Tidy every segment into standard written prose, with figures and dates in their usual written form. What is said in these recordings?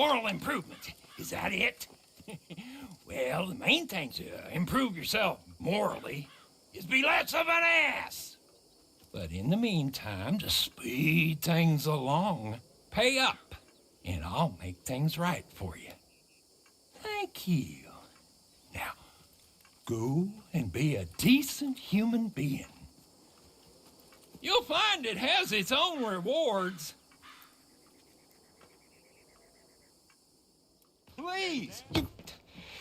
Moral improvement. Is that it? Well, the main thing to improve yourself morally is be less of an ass. But in the meantime, to speed things along, pay up, and I'll make things right for you. Thank you. Now, go and be a decent human being. You'll find it has its own rewards. Please,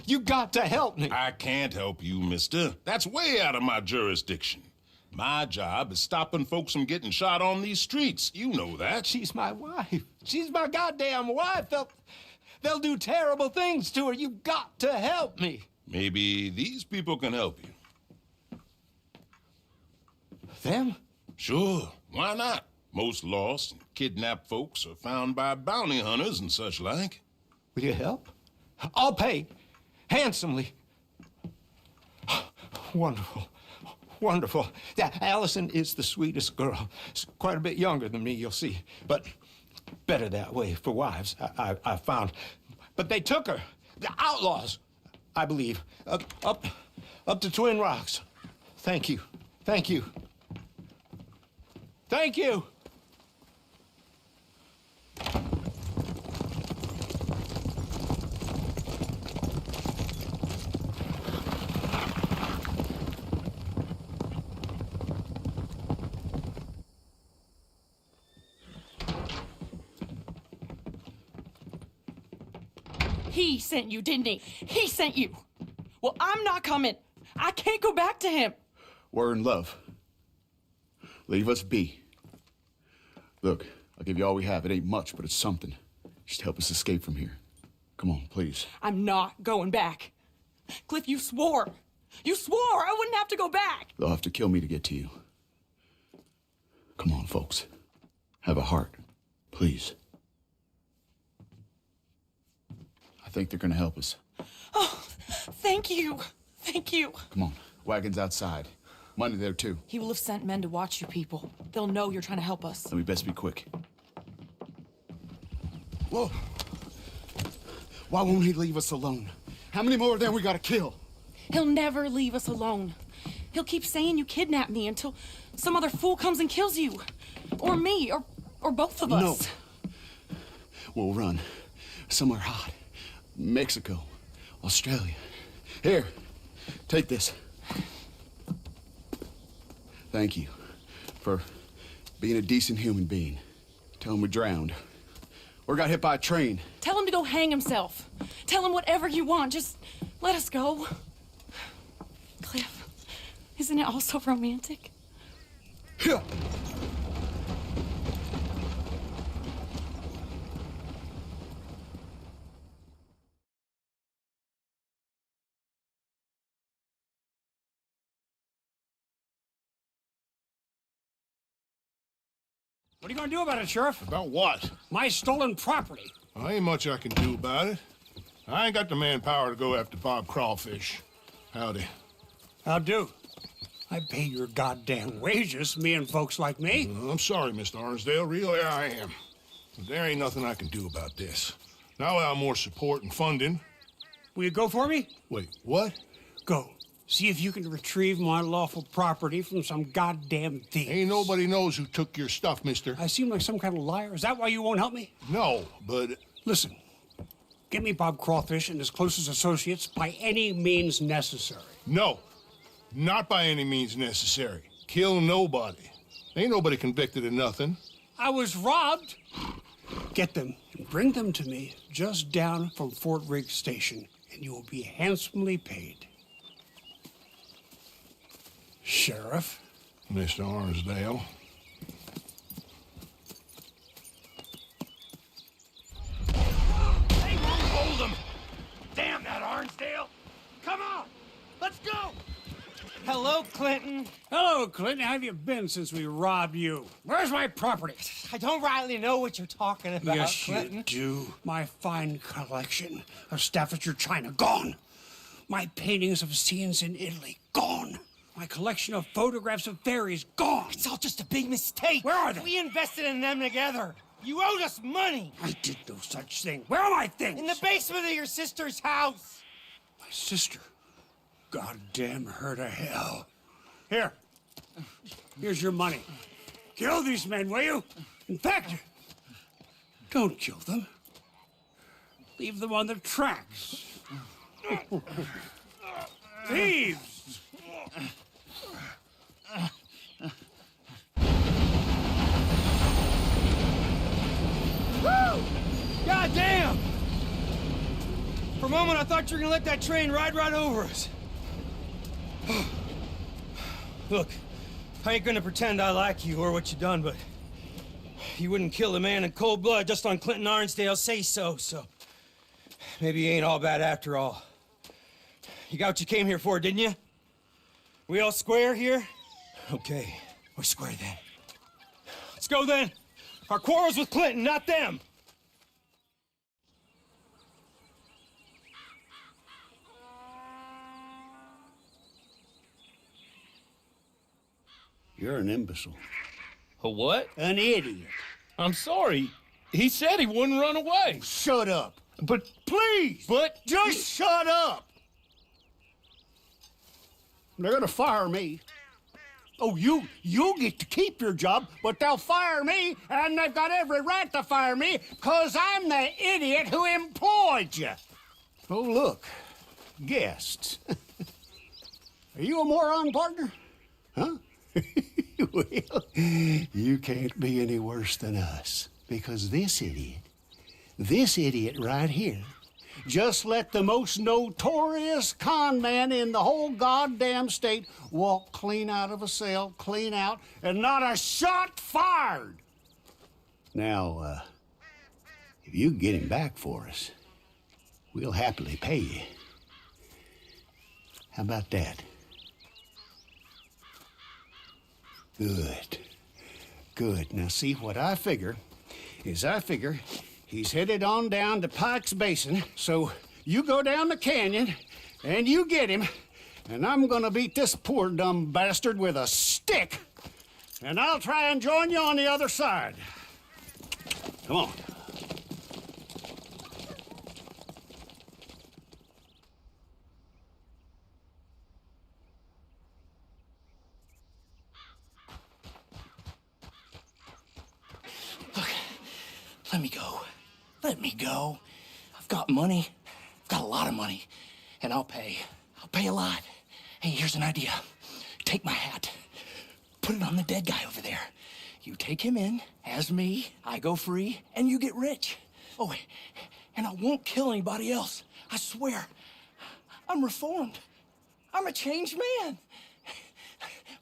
you got to help me. I can't help you, mister. That's way out of my jurisdiction. My job is stopping folks from getting shot on these streets. You know that. She's my wife. She's my goddamn wife. They'll do terrible things to her. You got to help me. Maybe these people can help you. Them? Sure, why not? Most lost and kidnapped folks are found by bounty hunters and such like. Will you help? I'll pay handsomely. Wonderful. Wonderful. Yeah, Allison is the sweetest girl. She's quite a bit younger than me, you'll see. But better that way for wives, I found. But they took her. The outlaws, I believe. Up to Twin Rocks. Thank you. Thank you. Thank you. He sent you, didn't he? He sent you. Well, I'm not coming. I can't go back to him. We're in love. Leave us be. Look, I'll give you all we have. It ain't much, but it's something. Just help us escape from here. Come on, please. I'm not going back. Cliff, you swore. You swore I wouldn't have to go back. They'll have to kill me to get to you. Come on, folks. Have a heart. Please. I think they're gonna help us. Oh, thank you. Thank you. Come on. Wagon's outside. Money there, too. He will have sent men to watch you people. They'll know you're trying to help us. Then we best be quick. Whoa. Why won't he leave us alone? How many more of them we gotta kill? He'll never leave us alone. He'll keep saying you kidnapped me until some other fool comes and kills you. Or me, or both of us. No. We'll run. Somewhere hot. Mexico. Australia. Here. Take this. Thank you for being a decent human being. Tell him we drowned. Or got hit by a train. Tell him to go hang himself. Tell him whatever you want. Just let us go. Cliff, isn't it all so romantic? Yeah. What are you gonna do about it, Sheriff? About what? My stolen property. Well, ain't much I can do about it. I ain't got the manpower to go after Bob Crawfish. Howdy. How do? I pay your goddamn wages, me and folks like me. I'm sorry, Mr. Arnsdale. Really, I am. But there ain't nothing I can do about this. Now without more support and funding... Will you go for me? Wait, what? Go. See if you can retrieve my lawful property from some goddamn thief. Ain't nobody knows who took your stuff, mister. I seem like some kind of liar. Is that why you won't help me? No, but... Listen, get me Bob Crawfish and his closest associates by any means necessary. No. Not by any means necessary. Kill nobody. Ain't nobody convicted of nothing. I was robbed. Get them and bring them to me just down from Fort Riggs Station, and you will be handsomely paid. Sheriff. Mr. Arnsdale. They won't hold them! Damn that Arnsdale! Come on! Let's go! Hello, Clinton. Hello, Clinton. How have you been since we robbed you? Where's my property? I don't rightly know what you're talking about, Yes, Clinton. you do. My fine collection of Staffordshire china, gone. My paintings of scenes in Italy, gone. My collection of photographs of fairies, gone. It's all just a big mistake. Where are they? We invested in them together. You owed us money! I did no such thing. Where are my things? In the basement of your sister's house! My sister. Goddamn her to hell. Here. Here's your money. Kill these men, will you? In fact, don't kill them. Leave them on the tracks. Thieves! Woo! God damn! For a moment, I thought you were gonna let that train ride right over us. Look, I ain't gonna pretend I like you or what you done, but you wouldn't kill a man in cold blood just on Clinton Arnsdale's say-so, so maybe you ain't all bad after all. You got what you came here for, didn't you? We all square here? Okay, we're square then. Let's go then. Our quarrel's with Clinton, not them. You're an imbecile. A what? An idiot. I'm sorry. He said he wouldn't run away. Shut up. But Please! But- Just shut up! They're gonna fire me. Oh, you get to keep your job, but they'll fire me, and they've got every right to fire me, 'cause I'm the idiot who employed you. Oh, look. Guests. Are you a moron, partner? Huh? Well, you can't be any worse than us, because this idiot right here, just let the most notorious con man in the whole goddamn state walk clean out of a cell, clean out, and not a shot fired. Now, if you get him back for us, we'll happily pay you. How about that? Good. Good. Now, see, what I figure is he's headed on down to Pike's Basin, so you go down the canyon and you get him, and I'm gonna beat this poor dumb bastard with a stick, and I'll try and join you on the other side. Come on. Let me go. Let me go. I've got money. I've got a lot of money. And I'll pay. I'll pay a lot. Hey, here's an idea. Take my hat. Put it on the dead guy over there. You take him in as me. I go free, and you get rich. Oh, and I won't kill anybody else. I swear. I'm reformed. I'm a changed man.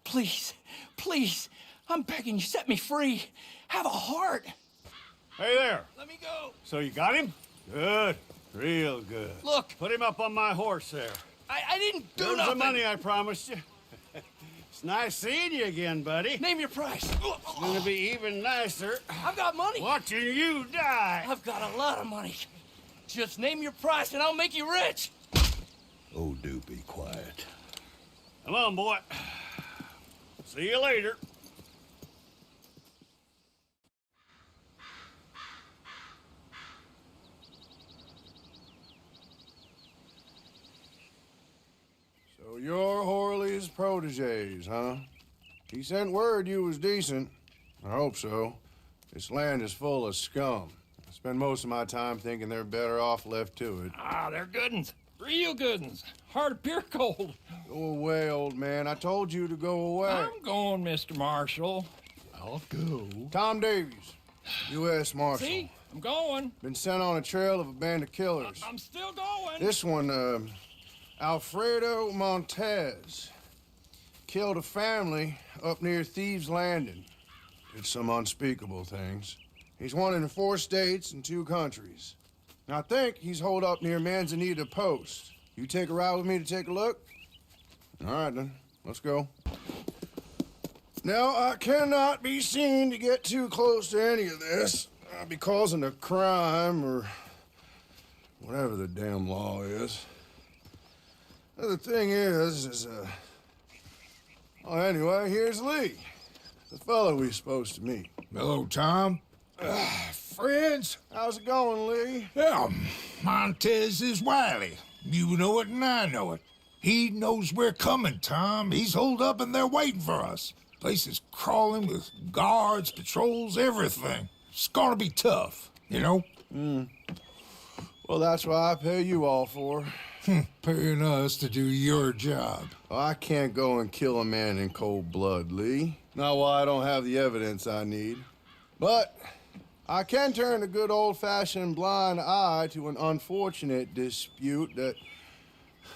Please, please, I'm begging you, set me free. Have a heart. Hey there. Let me go. So you got him? Good. Real good. Look. Put him up on my horse there. I didn't do There's nothing. the money I promised you. It's nice seeing you again, buddy. Name your price. It's gonna be even nicer I've got money. watching you die. I've got a lot of money. Just name your price and I'll make you rich. Oh, do be quiet. Come on, boy. See you later. So you're Horley's proteges, huh? He sent word you was decent. I hope so. This land is full of scum. I spend most of my time thinking they're better off left to it. Ah, they're good uns. Real good uns. Hard of pure gold. Go away, old man. I told you to go away. I'm going, Mr. Marshal. I'll go. Tom Davies, U.S. Marshal. See? I'm going. Been sent on a trail of a band of killers. I'm still going. This one, Alfredo Montez. Killed a family up near Thieves Landing. Did some unspeakable things. He's wanted in 4 states and 2 countries. And I think he's holed up near Manzanita Post. You take a ride with me to take a look? All right, then. Let's go. Now, I cannot be seen to get too close to any of this. I'll be causing a crime or whatever the damn law is. The thing is, oh, anyway, here's Lee, the fellow we're supposed to meet. Hello, Tom. Friends? How's it going, Lee? Yeah, Montez is wily. You know it and I know it. He knows we're coming, Tom. He's holed up and they're waiting for us. Place is crawling with guards, patrols, everything. It's gonna be tough, you know? Well, that's what I pay you all for. Paying us to do your job. Well, I can't go and kill a man in cold blood, Lee. Not while I don't have the evidence I need. But I can turn a good old-fashioned blind eye to an unfortunate dispute that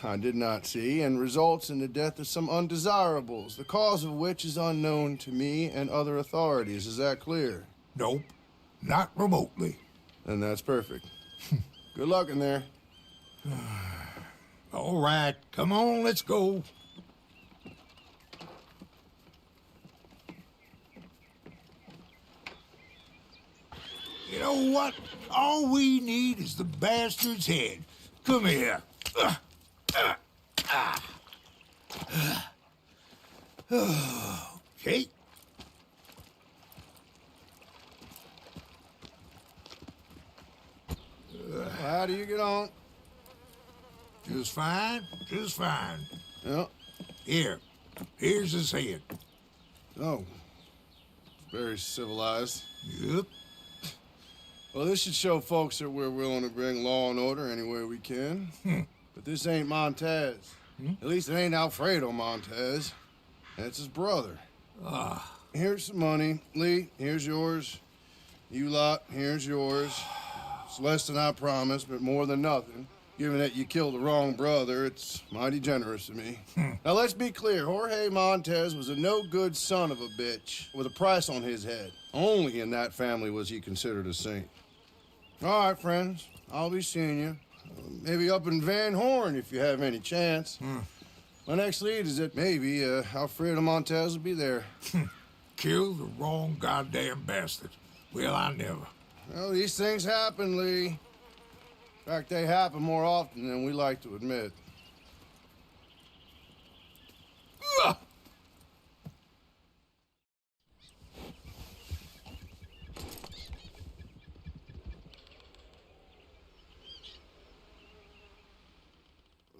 I did not see and results in the death of some undesirables, the cause of which is unknown to me and other authorities. Is that clear? Nope, not remotely. Then that's perfect. Good luck in there. All right, come on, let's go. You know what? All we need is the bastard's head. Come here. Okay. How do you get on? Just fine, just fine. Yeah. Here's his head. Oh. Very civilized. Yep. Well, this should show folks that we're willing to bring law and order any way we can. But this ain't Montez. At least it ain't Alfredo Montez. That's his brother. Here's some money. Lee, here's yours. You lot, here's yours. It's less than I promised, but more than nothing. Given that you killed the wrong brother, it's mighty generous of me. Now, let's be clear. Jorge Montez was a no-good son of a bitch with a price on his head. Only in that family was he considered a saint. All right, friends. I'll be seeing you. Maybe up in Van Horn if you have any chance. My next lead is that maybe Alfredo Montez will be there. Kill the wrong goddamn bastard. Well, I never. Well, these things happen, Lee. In fact, they happen more often than we like to admit.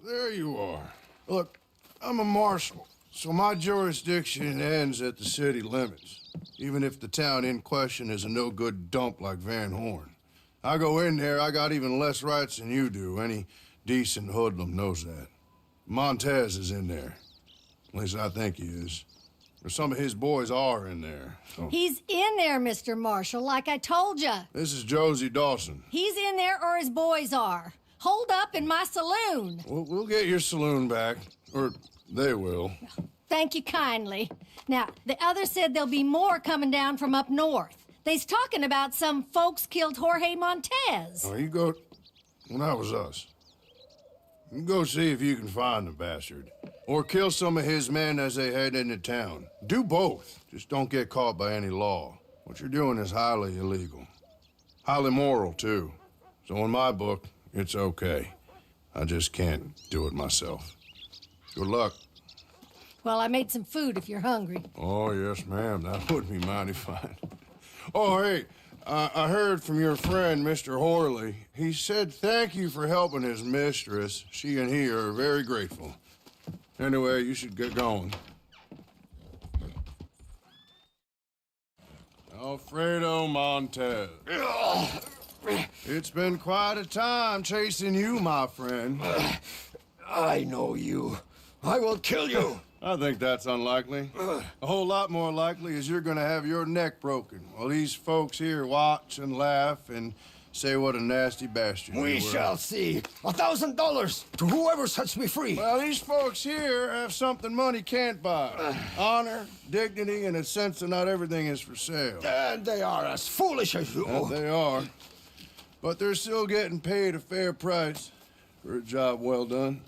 There you are. Look, I'm a marshal, so my jurisdiction ends at the city limits, even if the town in question is a no-good dump like Van Horn. I go in there, I got even less rights than you do. Any decent hoodlum knows that. Montez is in there. At least I think he is. Or some of his boys are in there. So. He's in there, Mr. Marshall, like I told you. This is Josie Dawson. He's in there or his boys are. Holed up in my saloon. We'll get your saloon back. Or they will. Thank you kindly. Now, the others said there'll be more coming down from up north. They's talking about some folks killed Jorge Montez. Oh, you go... Well, that was us. You go see if you can find the bastard. Or kill some of his men as they head into town. Do both. Just don't get caught by any law. What you're doing is highly illegal. Highly moral, too. So in my book, it's okay. I just can't do it myself. Good luck. Well, I made some food if you're hungry. Oh, yes, ma'am. That would be mighty fine. Oh, hey, I heard from your friend, Mr. Horley. He said thank you for helping his mistress. She and he are very grateful. Anyway, you should get going. Alfredo Montez. It's been quite a time chasing you, my friend. I know you. I will kill you. I think that's unlikely. A whole lot more likely is you're gonna have your neck broken while these folks here watch and laugh and say what a nasty bastard you were. We shall see. $1,000 to whoever sets me free. Well, these folks here have something money can't buy. Honor, dignity, and a sense that not everything is for sale. And they are as foolish as you. And they are. But they're still getting paid a fair price for a job well done.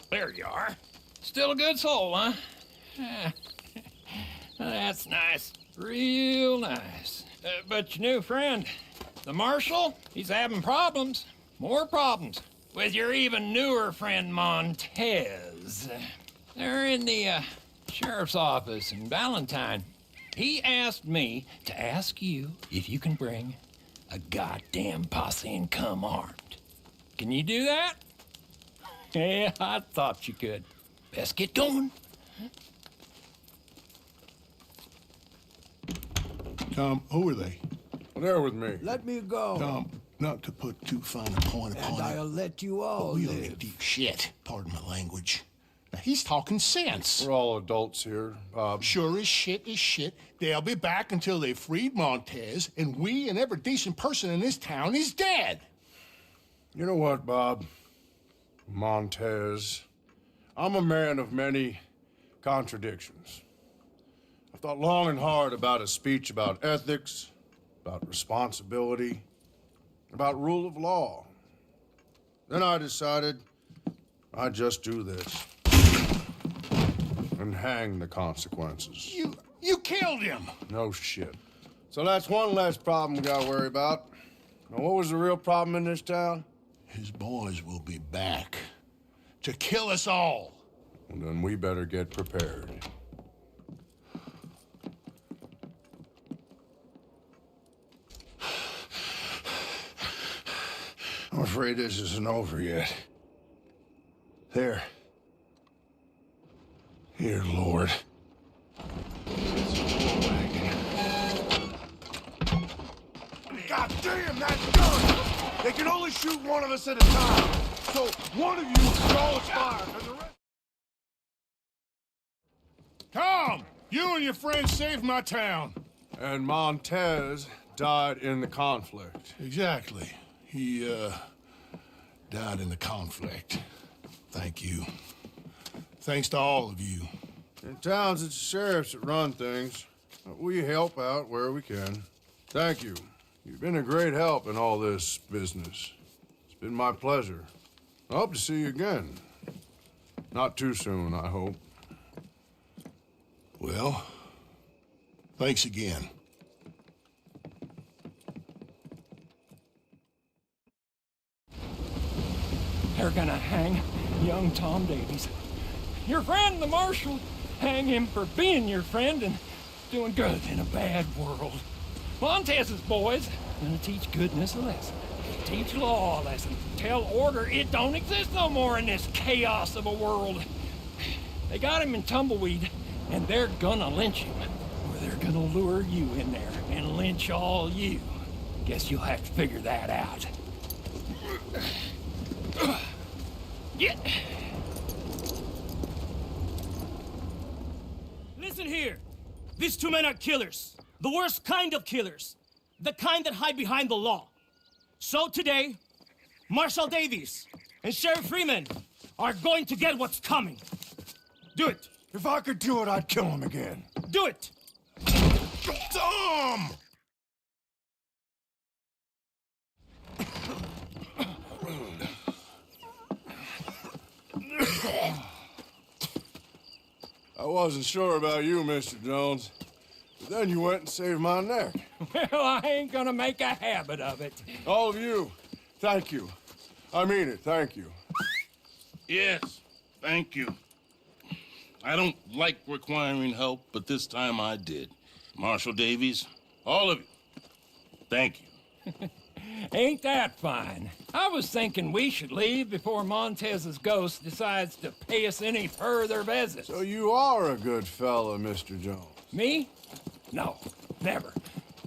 There you are. Still a good soul, huh? That's nice. Real nice. But your new friend, the Marshal, he's having problems. More problems. With your even newer friend, Montez. They're in the sheriff's office in Valentine. He asked me to ask you if you can bring a goddamn posse and come armed. Can you do that? Yeah, I thought you could. Best get going. Tom, who are they? They're with me. Let me go. Tom, not to put too fine a point upon And it, I'll let you but all we are live. in deep shit. Pardon my language. Now, he's talking sense. We're all adults here, Bob. Sure as shit is shit. They'll be back until they freed Montez, and we and every decent person in this town is dead. You know what, Bob? Montez. I'm a man of many contradictions. I've thought long and hard about a speech about ethics, about responsibility, about rule of law. Then I decided I'd just do this and hang the consequences. You killed him. No shit. So that's one less problem we gotta worry about. Now, what was the real problem in this town? His boys will be back to kill us all. Well, then we better get prepared. I'm afraid this isn't over yet. There. Here, Lord. God damn, that gun! They can only shoot one of us at a time. So one of you draw its fire, and the rest... Tom, you and your friends saved my town. And Montez died in the conflict. Exactly. He, died in the conflict. Thank you. Thanks to all of you. In towns, it's the sheriffs that run things. We help out where we can. Thank you. You've been a great help in all this business. It's been my pleasure. I hope to see you again. Not too soon, I hope. Well, thanks again. They're gonna hang young Tom Davies. Your friend, the marshal, hang him for being your friend and doing good in a bad world. Montez's boys gonna teach goodness a lesson. Teach law a lesson. Tell order it don't exist no more in this chaos of a world. They got him in Tumbleweed, and they're gonna lynch him. Or they're gonna lure you in there and lynch all you. Guess you'll have to figure that out. Get. Listen here. These two men are killers. The worst kind of killers. The kind that hide behind the law. So today, Marshal Davies and Sheriff Freeman are going to get what's coming. Do it. If I could do it, I'd kill him again. Do it. Tom! I wasn't sure about you, Mr. Jones. But then you went and saved my neck. Well, I ain't gonna make a habit of it. All of you, thank you. I mean it, thank you. Yes, thank you. I don't like requiring help, but this time I did. Marshal Davies, all of you, thank you. Ain't that fine? I was thinking we should leave before Montez's ghost decides to pay us any further visits. So you are a good fella, Mr. Jones. Me? No, never.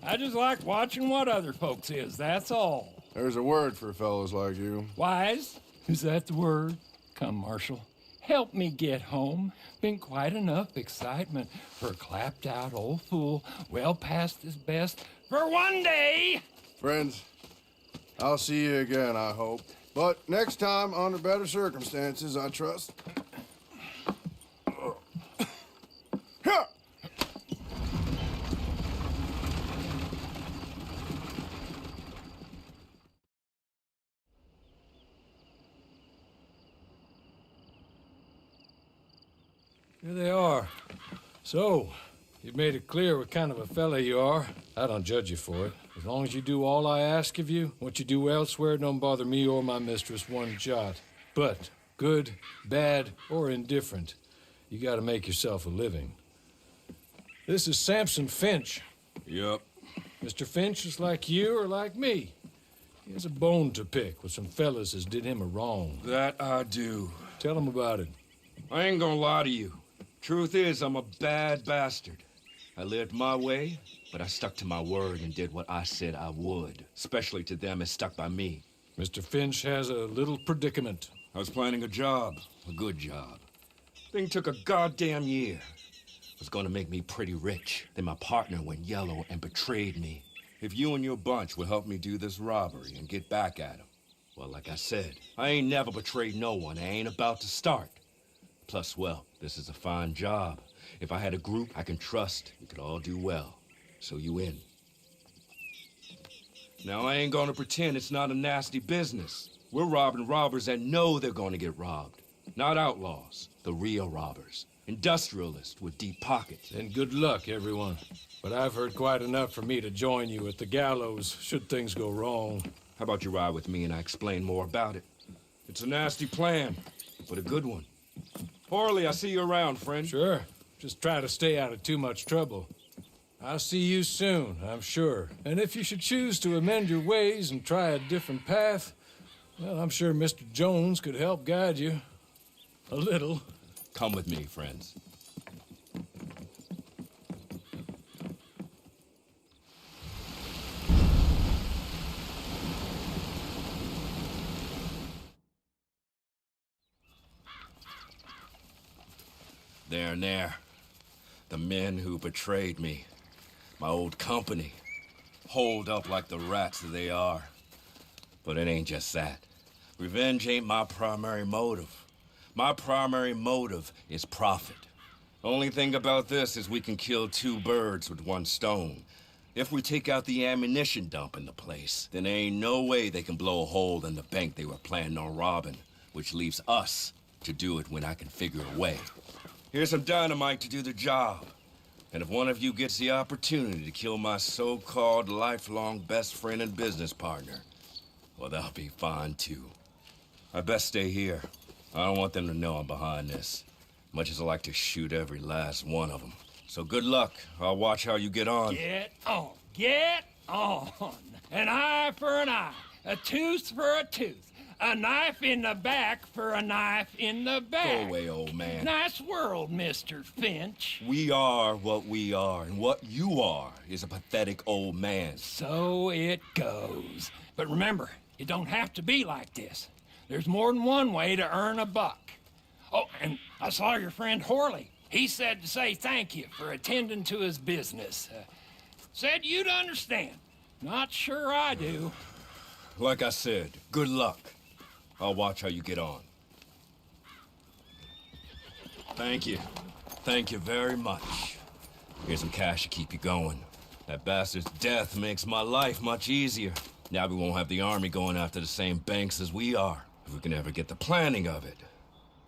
I just like watching what other folks is, that's all. There's a word for fellas like you. Wise? Is that the word? Come, Marshal. Help me get home. Been quite enough excitement for a clapped-out old fool well past his best for one day. Friends, I'll see you again, I hope. But next time, under better circumstances, I trust. Here! Here they are. So, you've made it clear what kind of a fella you are. I don't judge you for it. As long as you do all I ask of you, what you do elsewhere don't bother me or my mistress one jot. But, good, bad, or indifferent, you gotta make yourself a living. This is Samson Finch. Yup. Mr. Finch is like you or like me. He has a bone to pick with some fellas as did him a wrong. That I do. Tell him about it. I ain't gonna lie to you. Truth is, I'm a bad bastard. I lived my way, but I stuck to my word and did what I said I would, especially to them as stuck by me. Mr. Finch has a little predicament. I was planning a job, a good job. Thing took a goddamn year. Was gonna make me pretty rich. Then my partner went yellow and betrayed me. If you and your bunch will help me do this robbery and get back at him, well, like I said, I ain't never betrayed no one. I ain't about to start. Plus, well, this is a fine job. If I had a group I can trust, we could all do well. So you in. Now, I ain't gonna pretend it's not a nasty business. We're robbing robbers that know they're gonna get robbed. Not outlaws, the real robbers. Industrialists with deep pockets. And good luck, everyone. But I've heard quite enough for me to join you at the gallows, should things go wrong. How about you ride with me and I explain more about it? It's a nasty plan, but a good one. Harley, I see you around, friend. Sure. Just try to stay out of too much trouble. I'll see you soon, I'm sure. And if you should choose to amend your ways and try a different path, well, I'm sure Mr. Jones could help guide you. A little. Come with me, friends. There and there. The men who betrayed me. My old company. Holed up like the rats that they are. But it ain't just that. Revenge ain't my primary motive. My primary motive is profit. The only thing about this is we can kill two birds with one stone. If we take out the ammunition dump in the place, then there ain't no way they can blow a hole in the bank they were planning on robbing, which leaves us to do it when I can figure a way. Here's some dynamite to do the job. And if one of you gets the opportunity to kill my so-called lifelong best friend and business partner, well, that'll be fine too. I best stay here. I don't want them to know I'm behind this, much as I like to shoot every last one of them. So good luck. I'll watch how you get on. Get on. Get on. An eye for an eye. A tooth for a tooth. A knife in the back for a knife in the back. Go away, old man. Nice world, Mr. Finch. We are what we are, and what you are is a pathetic old man. So it goes. But remember, it don't have to be like this. There's more than one way to earn a buck. Oh, and I saw your friend Horley. He said to say thank you for attending to his business. Said you'd understand. Not sure I do. Like I said, good luck. I'll watch how you get on. Thank you. Thank you very much. Here's some cash to keep you going. That bastard's death makes my life much easier. Now we won't have the army going after the same banks as we are, if we can ever get the planning of it.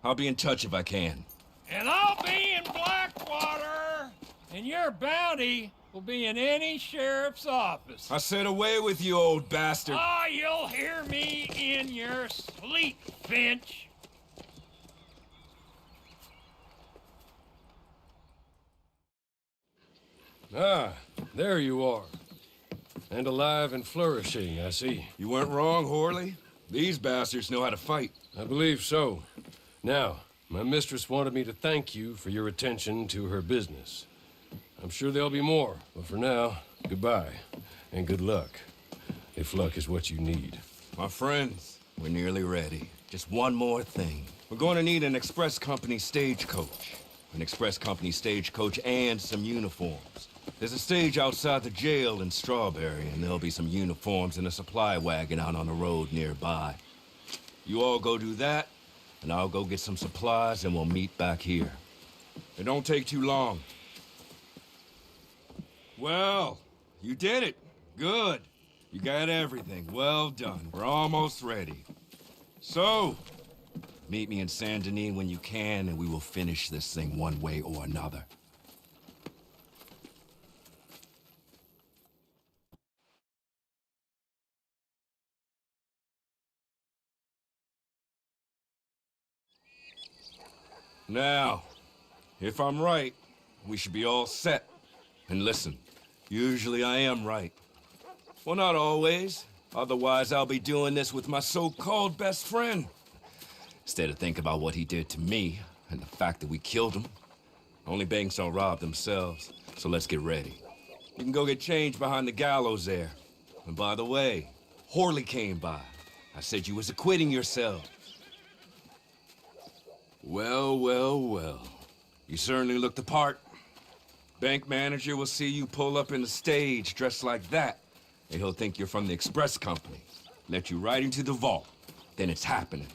I'll be in touch if I can. And I'll be in Blackwater. And your bounty will be in any sheriff's office. I said away with you, old bastard. Oh, you'll hear me in your sleep, Finch. Ah, there you are. And alive and flourishing, I see. You weren't wrong, Horley. These bastards know how to fight. I believe so. Now, my mistress wanted me to thank you for your attention to her business. I'm sure there'll be more, but for now, goodbye, and good luck, if luck is what you need. My friends, we're nearly ready. Just one more thing. We're going to need an express company stagecoach. An express company stagecoach and some uniforms. There's a stage outside the jail in Strawberry, and there'll be some uniforms in a supply wagon out on the road nearby. You all go do that, and I'll go get some supplies, and we'll meet back here. It don't take too long. Well, you did it. Good. You got everything. Well done. We're almost ready. So, meet me in Saint Denis when you can, and we will finish this thing one way or another. Now, If I'm right, we should be all set. And listen, usually I am right. Well, not always. Otherwise, I'll be doing this with my so-called best friend. Instead of thinking about what he did to me and the fact that we killed him. Only banks don't rob themselves, so let's get ready. You can go get changed behind the gallows there. And by the way, Horley came by. I said you was acquitting yourself. Well, well, well. You certainly look the part. Bank manager will see you pull up in the stage dressed like that, and he'll think you're from the express company. Let you right into the vault. Then it's happening.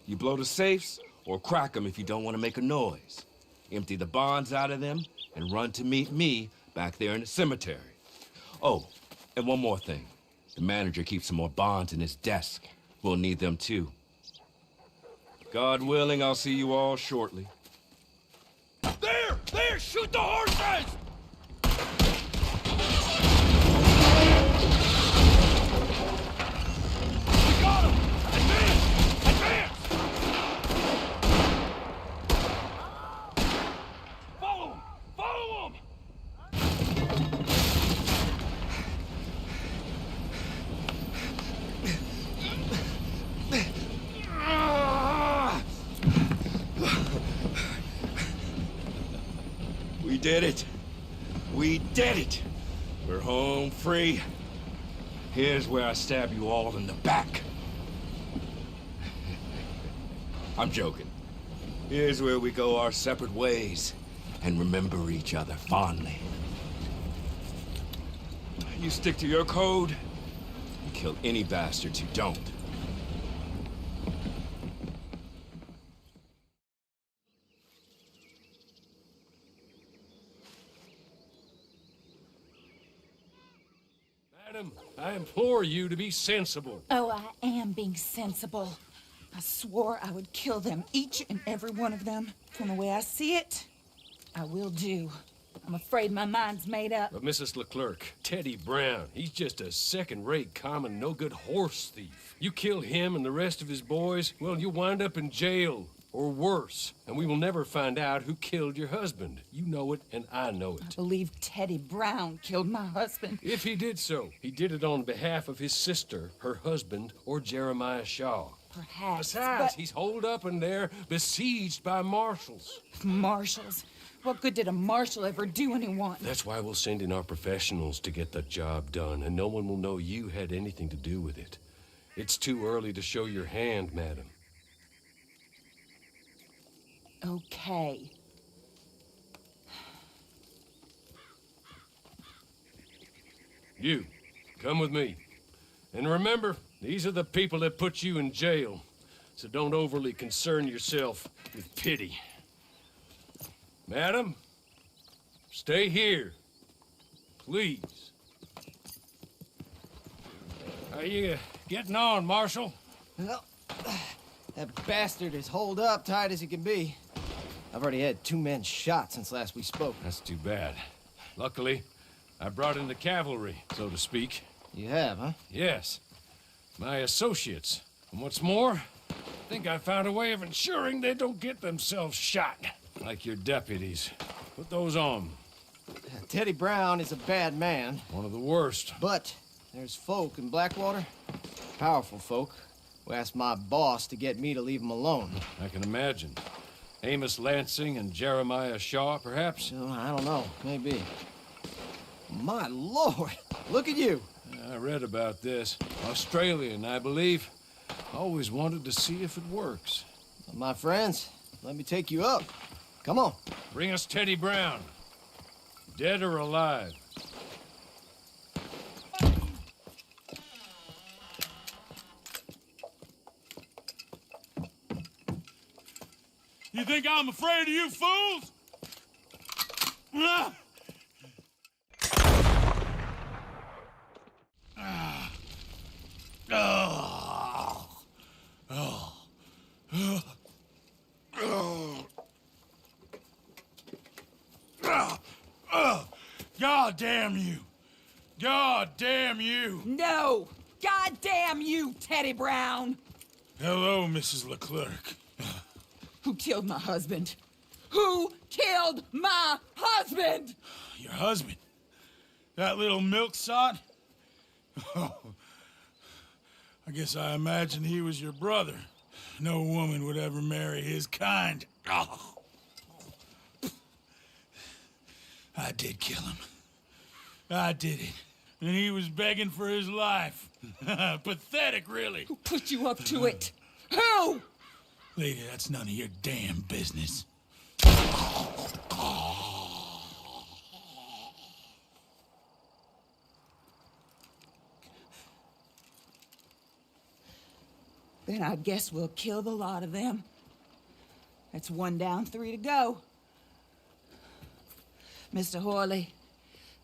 You blow the safes, or crack them if you don't want to make a noise. Empty the bonds out of them, and run to meet me back there in the cemetery. Oh, and one more thing. The manager keeps some more bonds in his desk. We'll need them too. God willing, I'll see you all shortly. There! There! Shoot the horses! We got him! Advance! Advance! Follow him! Follow him! We did it. We did it. We're home free. Here's where I stab you all in the back. I'm joking. Here's where we go our separate ways and remember each other fondly. You stick to your code and kill any bastards who don't. Madam, I implore you to be sensible. Oh, I am being sensible. I swore I would kill them, each and every one of them. From the way I see it, I will do. I'm afraid my mind's made up. But Mrs. Leclerc, Teddy Brown, he's just a second-rate, common, no-good horse thief. You kill him and the rest of his boys, well, you'll wind up in jail. Or worse. And we will never find out who killed your husband. You know it, and I know it. I believe Teddy Brown killed my husband. If he did so, he did it on behalf of his sister, her husband, or Jeremiah Shaw. Perhaps, Besides, but... he's holed up in there, besieged by marshals. Marshals? What good did a marshal ever do anyone? That's why we'll send in our professionals to get the job done, and no one will know you had anything to do with it. It's too early to show your hand, madam. Okay. You, come with me. And remember, these are the people that put you in jail. So don't overly concern yourself with pity. Madam, stay here. Please. How you getting on, Marshal? Well, that bastard is holed up tight as he can be. I've already had 2 men shot since last we spoke. That's too bad. Luckily, I brought in the cavalry, so to speak. You have, huh? Yes. My associates. And what's more, I think I found a way of ensuring they don't get themselves shot. Like your deputies. Put those on. Teddy Brown is a bad man. One of the worst. But there's folk in Blackwater, powerful folk, who asked my boss to get me to leave him alone. I can imagine. Amos Lansing and Jeremiah Shaw, perhaps? I don't know. Maybe. My lord! Look at you! I read about this. Australian, I believe. Always wanted to see if it works. My friends, let me take you up. Come on. Bring us Teddy Brown. Dead or alive. You think I'm afraid of you fools? Ah! God damn you! God damn you! No! God damn you, Teddy Brown! Hello, Mrs. Leclerc. Who killed my husband? who killed my husband. Your husband? That little milksot? Oh, I guess I imagined he was your brother. No woman would ever marry his kind. Oh. I did kill him. I did it. And he was begging for his life. Pathetic, really. Who put you up to it? Who? Lady, that's none of your damn business. Then I guess we'll kill the lot of them. That's 1 down, 3 to go. Mr. Horley,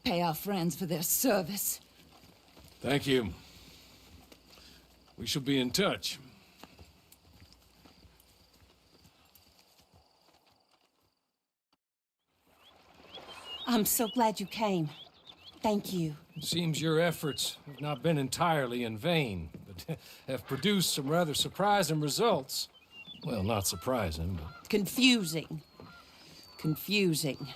pay our friends for their service. Thank you. We shall be in touch. I'm so glad you came. Thank you. Seems your efforts have not been entirely in vain, but have produced some rather surprising results. Well, not surprising, but... Confusing. Confusing.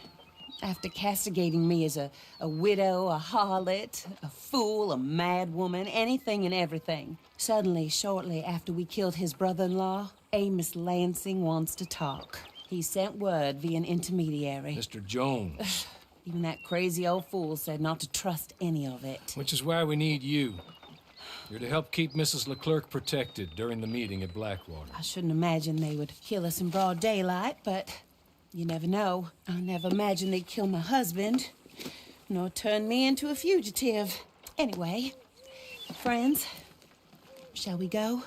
After castigating me as a widow, a harlot, a fool, a mad woman, anything and everything, suddenly, shortly after we killed his brother-in-law, Amos Lansing wants to talk. He sent word via an intermediary. Mr. Jones. Even that crazy old fool said not to trust any of it. Which is why we need you. You're to help keep Mrs. Leclerc protected during the meeting at Blackwater. I shouldn't imagine they would kill us in broad daylight, but you never know. I never imagined they'd kill my husband, nor turn me into a fugitive. Anyway, friends, shall we go?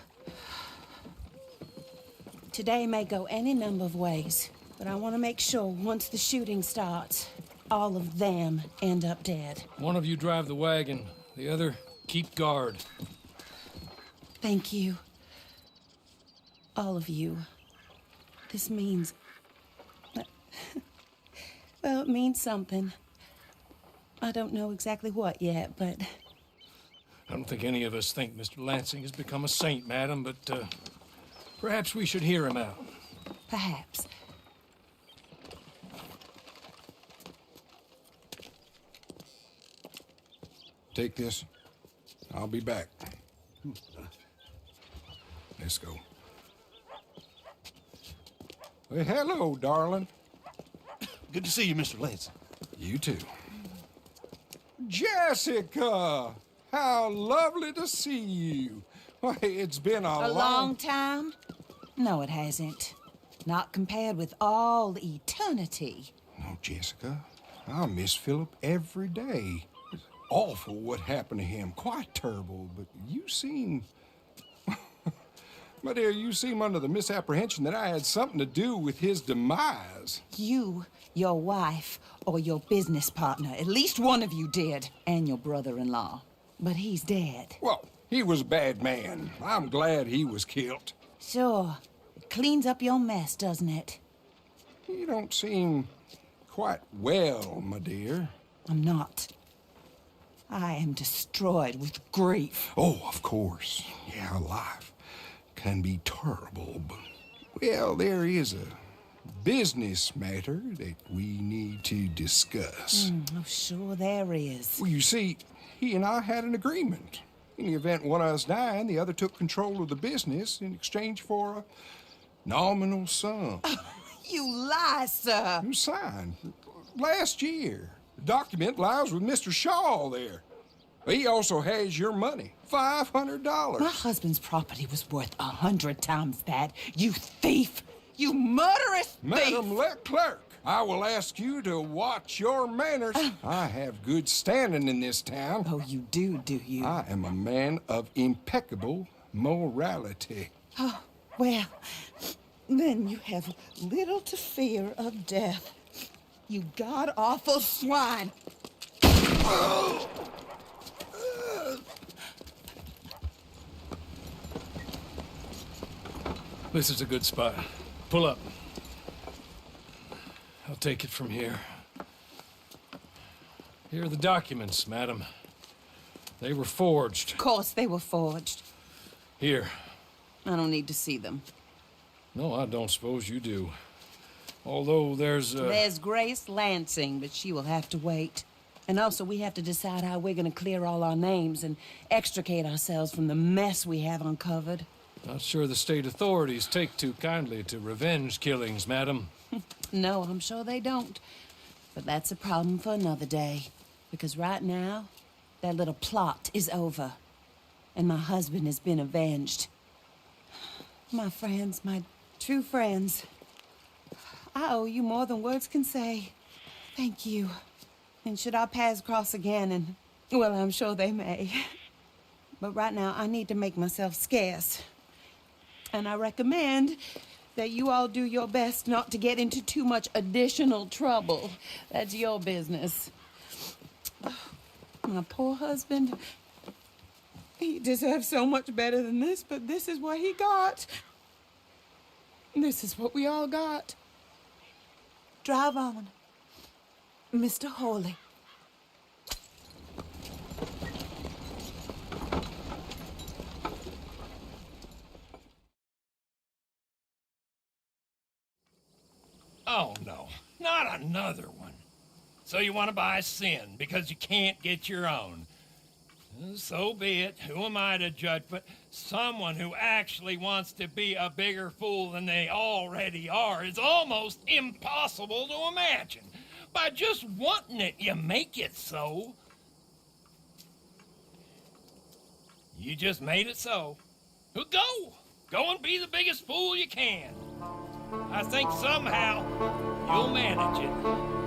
Today may go any number of ways, but I want to make sure once the shooting starts, all of them end up dead. One of you drive the wagon, the other keep guard. Thank you. All of you. This means... well, it means something. I don't know exactly what yet, but... I don't think any of us think Mr. Lansing has become a saint, madam, but perhaps we should hear him out. Perhaps. Take this. I'll be back. Let's go. Well, hello, darling. Good to see you, Mr. Lansing. You too. Jessica! How lovely to see you. Why, it's been a long time? No, it hasn't. Not compared with all eternity. No, Jessica. I miss Philip every day. It's awful what happened to him. Quite terrible, but you seem... My dear, you seem under the misapprehension that I had something to do with his demise. You, your wife, or your business partner, at least one of you did, and your brother-in-law. But he's dead. Well, he was a bad man. I'm glad he was killed. Sure. It cleans up your mess, doesn't it? You don't seem quite well, my dear. I'm not. I am destroyed with grief. Oh, of course. Yeah, life can be terrible, but... Well, there is a business matter that we need to discuss. Oh, sure there is. Well, you see, he and I had an agreement. In the event one of us died, the other took control of the business in exchange for a nominal sum. You lie, sir. You signed last year. The document lies with Mr. Shaw there. He also has your money, $500. My husband's property was worth 100 times that. You thief! You murderous thief! Madam Leclerc, I will ask you to watch your manners. I have good standing in this town. Oh, you do you? I am a man of impeccable morality. Oh, well, then you have little to fear of death. You god-awful swine! This is a good spot. Pull up. I'll take it from here. Here are the documents, madam. They were forged. Of course they were forged. Here. I don't need to see them. No, I don't suppose you do. Although there's, There's Grace Lansing, but she will have to wait. And also, we have to decide how we're gonna clear all our names and extricate ourselves from the mess we have uncovered. Not sure the state authorities take too kindly to revenge killings, madam. No, I'm sure they don't. But that's a problem for another day. Because right now, that little plot is over. And my husband has been avenged. My friends, my true friends, I owe you more than words can say. Thank you. And should our paths cross again, and, well, I'm sure they may. But right now, I need to make myself scarce. And I recommend that you all do your best not to get into too much additional trouble. That's your business. My poor husband, he deserves so much better than this, but this is what he got. This is what we all got. Drive on, Mr. Hawley. Oh, no, not another one. So you want to buy sin because you can't get your own. So be it. Who am I to judge? But someone who actually wants to be a bigger fool than they already are is almost impossible to imagine. By just wanting it, you make it so. You just made it so. Well, go. Go and be the biggest fool you can. I think somehow you'll manage it.